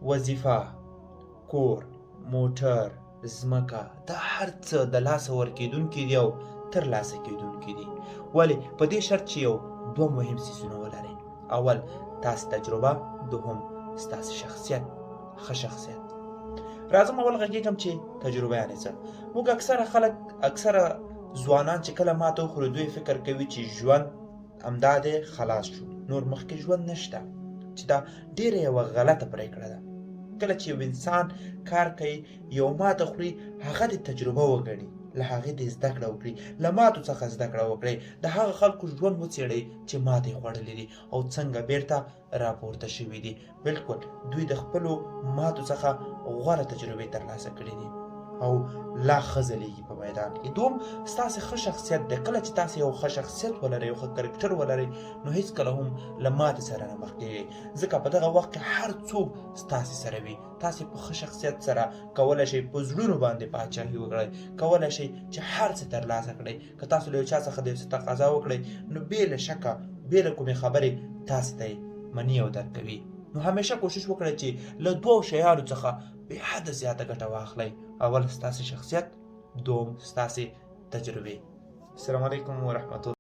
وظیفه، کور، موټر، ځمکه، دا هر څه د لاسه ورکېدونکي دي او ترلاسه کېدونکي دي. ولې؟ په دې شرط چې یو دوه مهم څیزونه ولرئ. اول تاسې تجربه، دوهم ستاسې شخصیت، ښه شخصیت. راځم اول غږېږم چې تجربه یعنې څه. موږ اکثره ځوانان چې کله ماته وخوري دوی فکر کوي چې ژوند همدا دی، خلاص شو، نور مخکې ژوند نشته، چې دا ډېره یوه غلطه پرېکړه ده. کله چې یو انسان کار کوي، یو ماته خوري، هغه د تجربه وګڼي، له هغې دې زده کړه وکړي، له ماتو څخه زده کړه وکړئ، د هغه خلکو ژوند وڅېړئ چې ماتې خوړلي دي او څنګه بیرته راپورته شوي دي. بلکل دوی د خپلو ماتو څخه غوره تجربې ترلاسه کړي دي او لا ښه ځلېږي په میدان کې. دوم ستاسې ښه شخصیت دی. کله چې تاسې یو ښه شخصیت ولرئ، یو ښه کرکټر ولرئ، نو هېڅکله هم له ماتې سره نه مخ کېږئ، ځکه په دغه وخت کې هر څوک ستاسې سره وي. تاسې په ښه شخصیت سره کولی شئ په زړونو باندې پاچاهي وکړئ، کولی شئ چې هر څه ترلاسه کړئ. که تاسو له یو چا څخه د یو څه تقاضا وکړئ، نو بې له شکه، بې له کومې خبرې تاسې ته یې مني او درکوي. نو همیشه کوشش وکړئ چې له دوو شیانو څخه بې حده زیاته ګټه واخلئ. اول ستاسې شخصیت، دوم ستاسې تجربې. السلام علیکم ورحمة الله.